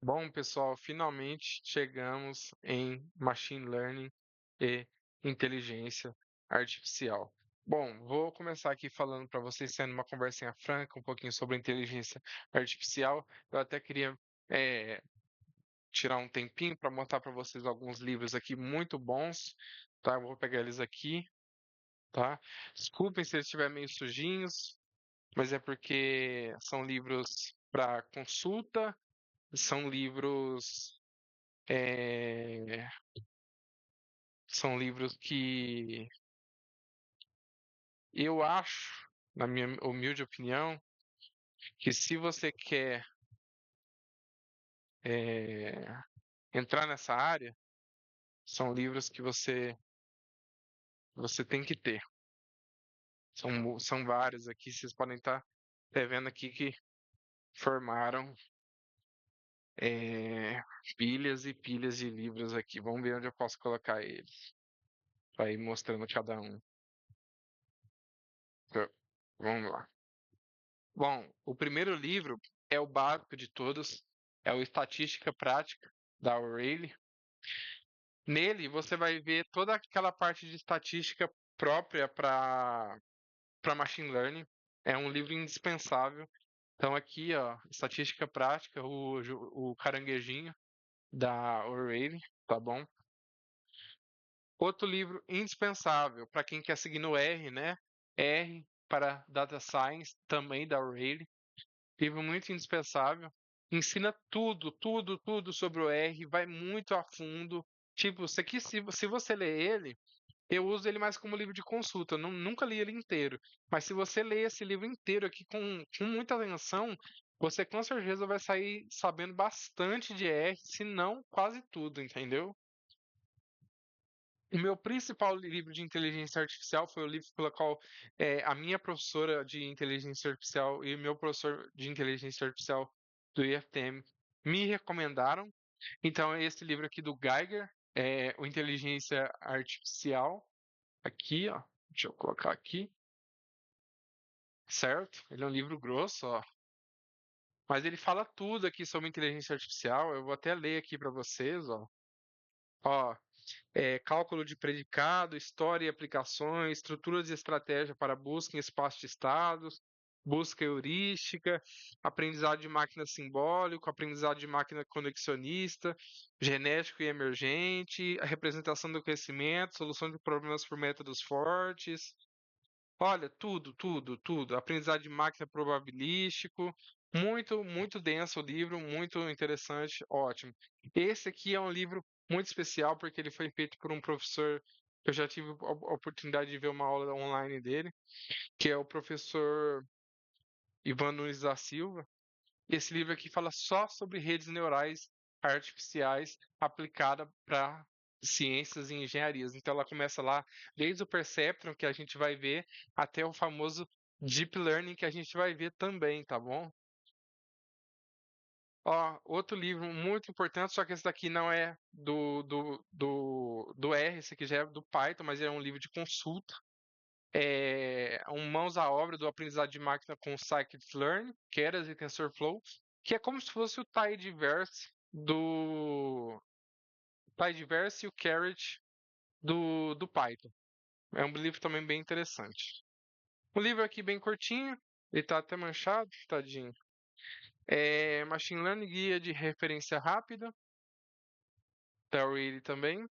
Bom, pessoal, finalmente chegamos em Machine Learning e inteligência artificial. Bom, vou começar aqui falando para vocês, sendo uma conversinha franca, um pouquinho sobre inteligência artificial. Eu até queria eh, tirar um tempinho para mostrar para vocês alguns livros aqui muito bons, tá? Eu vou pegar eles aqui, tá? Desculpem se eles estiverem meio sujinhos, mas é porque são livros para consulta, são livros é, são livros que eu acho, na minha humilde opinião, que se você quer é, entrar nessa área, são livros que você tem que ter. São vários aqui, vocês podem estar até vendo aqui que formaram é, pilhas e pilhas de livros aqui. Vamos ver onde eu posso colocar eles, para ir mostrando cada um. Então, vamos lá. Bom, o primeiro livro é o básico de todos, é o Estatística Prática, da O'Reilly. Nele, você vai ver toda aquela parte de estatística própria para machine learning. É um livro indispensável. Então, aqui, ó, Estatística Prática, o caranguejinho da O'Reilly, tá bom? Outro livro indispensável para quem quer seguir no R, né? R para Data Science, também da O'Reilly. Livro muito indispensável. Ensina tudo, tudo, tudo sobre o R, vai muito a fundo. Tipo, isso aqui, se você ler ele, eu uso ele mais como livro de consulta, nunca li ele inteiro. Mas se você ler esse livro inteiro aqui com muita atenção, você com certeza vai sair sabendo bastante de R, se não quase tudo, entendeu? O meu principal livro de inteligência artificial foi o livro pelo qual a minha professora de inteligência artificial e o meu professor de inteligência artificial do IFTM me recomendaram. Então, é esse livro aqui do Geiger, o Inteligência Artificial. Aqui, ó. Deixa eu colocar aqui, certo? Ele é um livro grosso, ó. Mas ele fala tudo aqui sobre inteligência artificial. Eu vou até ler aqui para vocês, ó. Ó, cálculo de predicado, história e aplicações, estruturas de estratégia para busca em espaço de estados, busca heurística, aprendizado de máquina simbólico, aprendizado de máquina conexionista, genético e emergente, a representação do conhecimento, solução de problemas por métodos fortes. Olha, tudo, tudo, tudo. Aprendizado de máquina probabilístico. Muito, muito denso o livro, muito interessante, ótimo. Esse aqui é um livro muito especial porque ele foi feito por um professor que eu já tive a oportunidade de ver uma aula online dele, que é o professor Ivan Nunes da Silva. Esse livro aqui fala só sobre redes neurais artificiais aplicada para ciências e engenharias. Então ela começa lá desde o perceptron que a gente vai ver até o famoso deep learning que a gente vai ver também, tá bom? Ó, outro livro muito importante, só que esse daqui não é do R, esse aqui já é do Python, mas é um livro de consulta. É um mãos à obra do aprendizado de máquina com Scikit-learn, Keras e TensorFlow, que é como se fosse o Tidyverse do Tidyverse e o Keras do Python. É um livro também bem interessante. Um livro aqui bem curtinho, ele tá até manchado, tadinho. É Machine Learning Guia de Referência Rápida, da O'Reilly também.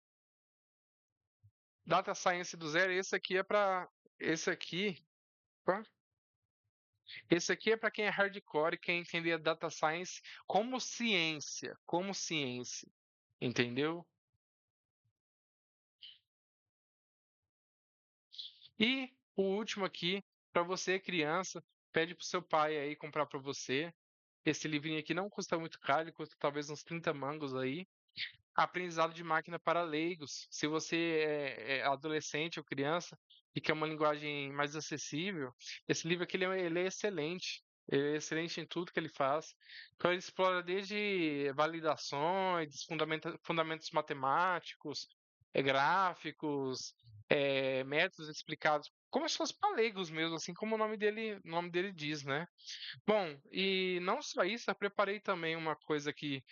Data Science do Zero, esse aqui é para esse aqui, opa, esse aqui é para quem é hardcore e quer entender a data science como ciência, entendeu? E o último aqui, para você criança, pede pro seu pai aí comprar para você. Esse livrinho aqui não custa muito caro, ele custa talvez uns 30 mangos aí. Aprendizado de máquina para leigos. Se você é adolescente ou criança e quer uma linguagem mais acessível, esse livro aqui ele é excelente. Ele é excelente em tudo que ele faz. Então ele explora desde validações, fundamentos matemáticos, gráficos, métodos explicados como se fosse para leigos mesmo, assim como o nome dele diz, né? Bom, e não só isso, eu preparei também uma coisa aqui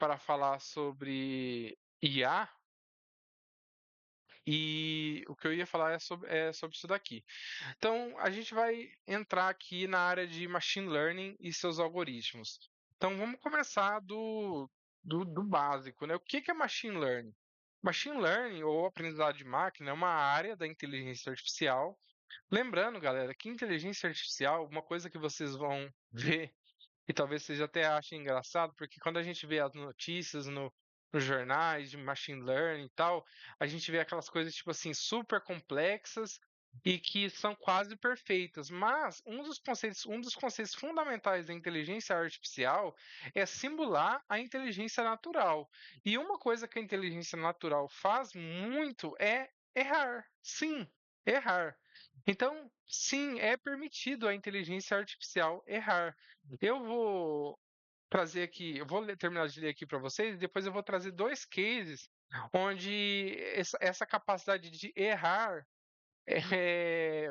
para falar sobre IA, e o que eu ia falar é sobre isso daqui. Então, a gente vai entrar aqui na área de machine learning e seus algoritmos. Então, vamos começar do básico, né? O que é machine learning? Machine learning, ou aprendizado de máquina, é uma área da inteligência artificial. Lembrando, galera, que inteligência artificial, uma coisa que vocês vão ver e talvez vocês até achem engraçado, porque quando a gente vê as notícias nos jornais de machine learning e tal, a gente vê aquelas coisas tipo assim super complexas e que são quase perfeitas. Mas um dos conceitos fundamentais da inteligência artificial é simular a inteligência natural. E uma coisa que a inteligência natural faz muito é errar. Sim, errar. Então, sim, é permitido à inteligência artificial errar. Eu vou trazer aqui, eu vou terminar de ler aqui para vocês, e depois eu vou trazer dois cases onde essa capacidade de errar eh,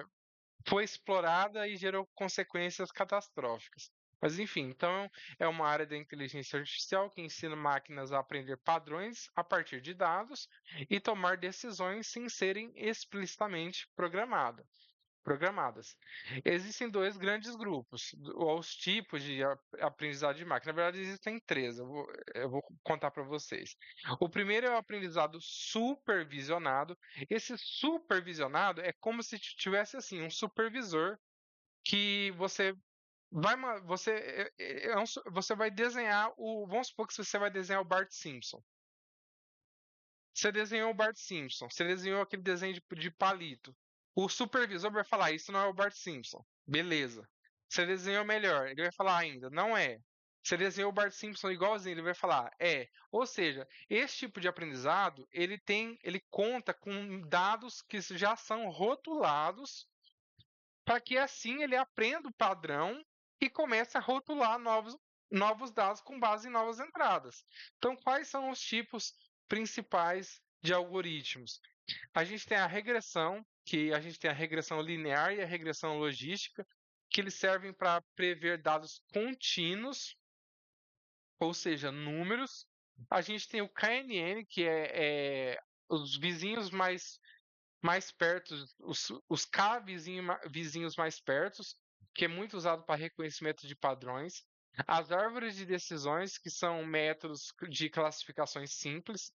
foi explorada e gerou consequências catastróficas. Mas enfim, então é uma área da inteligência artificial que ensina máquinas a aprender padrões a partir de dados e tomar decisões sem serem explicitamente programadas. Existem dois grandes grupos, ou os tipos de aprendizado de máquina. Na verdade, existem três, eu vou contar para vocês. O primeiro é o aprendizado supervisionado. Esse supervisionado é como se tivesse assim um supervisor que você vai desenhar vamos supor que você vai desenhar o Bart Simpson. Você desenhou o Bart Simpson, você desenhou aquele desenho de palito. O supervisor vai falar: Isso não é o Bart Simpson. Beleza. Você desenhou melhor. Ele vai falar ainda: Não é. Você desenhou o Bart Simpson igualzinho, ele vai falar: É. Ou seja, esse tipo de aprendizado, ele conta com dados que já são rotulados para que assim ele aprenda o padrão e comece a rotular novos dados com base em novas entradas. Então, quais são os tipos principais de algoritmos? A gente tem a regressão, que a gente tem a regressão linear e a regressão logística, que eles servem para prever dados contínuos, ou seja, números. A gente tem o KNN, que é os vizinhos mais perto, os K vizinhos mais pertos, que é muito usado para reconhecimento de padrões. As árvores de decisões, que são métodos de classificações simples.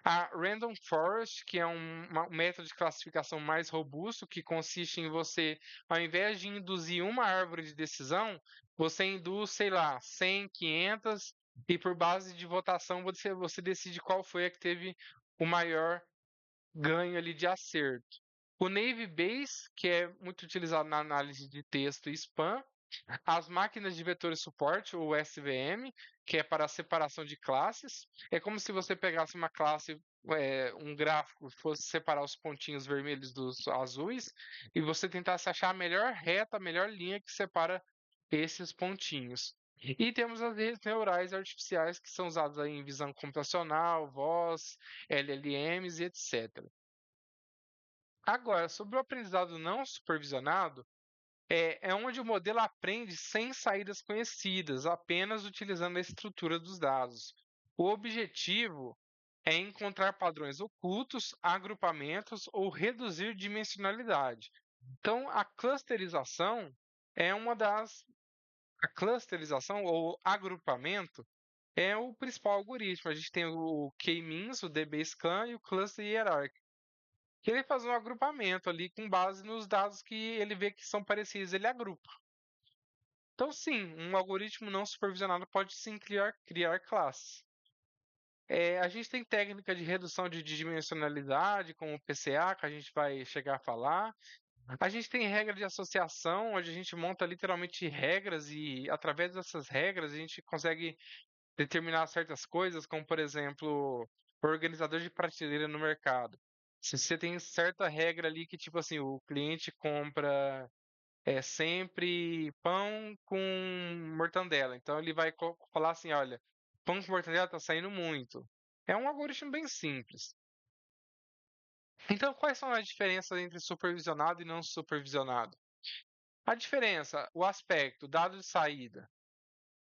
A Random Forest, que é um método de classificação mais robusto, que consiste em você, ao invés de induzir uma árvore de decisão, você induz, sei lá, 100, 500, e por base de votação você decide qual foi a que teve o maior ganho ali de acerto. O Navy Base, que é muito utilizado na análise de texto e spam. As máquinas de vetores suporte, ou SVM, que é para a separação de classes. É como se você pegasse uma classe, um gráfico, fosse separar os pontinhos vermelhos dos azuis, e você tentasse achar a melhor reta, a melhor linha que separa esses pontinhos. E temos as redes neurais artificiais, que são usadas aí em visão computacional, voz, LLMs e etc. Agora, sobre o aprendizado não supervisionado, é onde o modelo aprende sem saídas conhecidas, apenas utilizando a estrutura dos dados. O objetivo é encontrar padrões ocultos, agrupamentos ou reduzir dimensionalidade. Então, é uma das. A clusterização ou agrupamento é o principal algoritmo. A gente tem o K-means, o DB-scan e o cluster hierarchy, que ele faz um agrupamento ali com base nos dados que ele vê que são parecidos, ele agrupa. Então, sim, um algoritmo não supervisionado pode sim criar classes. A gente tem técnica de redução de dimensionalidade, como o PCA, que a gente vai chegar a falar. A gente tem regra de associação, onde a gente monta literalmente regras e, através dessas regras, a gente consegue determinar certas coisas, como, por exemplo, o organizador de prateleira no mercado. Se você tem certa regra ali que, tipo assim, o cliente compra sempre pão com mortandela. Então ele vai falar assim, olha, pão com mortandela está saindo muito. É um algoritmo bem simples. Então, quais são as diferenças entre supervisionado e não supervisionado? A diferença, o aspecto, dado de saída.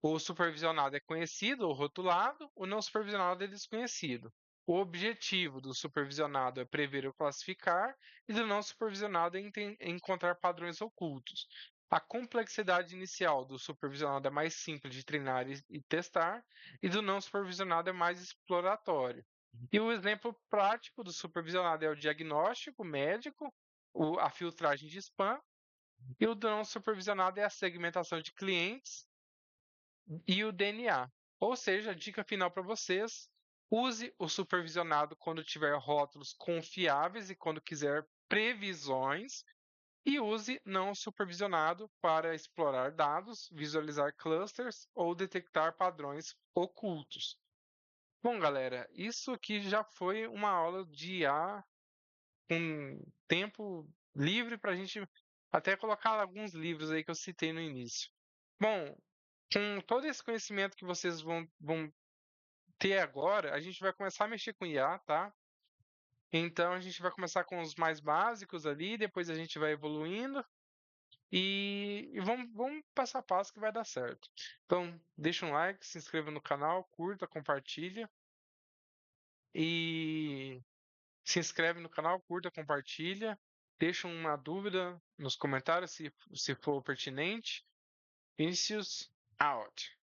O supervisionado é conhecido ou rotulado, o não supervisionado é desconhecido. O objetivo do supervisionado é prever ou classificar, e do não supervisionado é encontrar padrões ocultos. A complexidade inicial do supervisionado é mais simples de treinar e testar, e do não supervisionado é mais exploratório. E o exemplo prático do supervisionado é o diagnóstico médico, a filtragem de spam, e o não supervisionado é a segmentação de clientes e o DNA. Ou seja, a dica final para vocês: use o supervisionado quando tiver rótulos confiáveis e quando quiser previsões, e use não supervisionado para explorar dados, visualizar clusters ou detectar padrões ocultos. Bom, galera, isso aqui já foi uma aula de IA com tempo livre para a gente até colocar alguns livros aí que eu citei no início. Bom, com todo esse conhecimento que vocês vão ter agora, a gente vai começar a mexer com IA, tá? Então a gente vai começar com os mais básicos ali, depois a gente vai evoluindo e vamos passo a passo que vai dar certo. Então, deixa um like, se inscreva no canal, curta, compartilha e se inscreve no canal, curta, compartilha, deixa uma dúvida nos comentários se for pertinente. Vinicius out.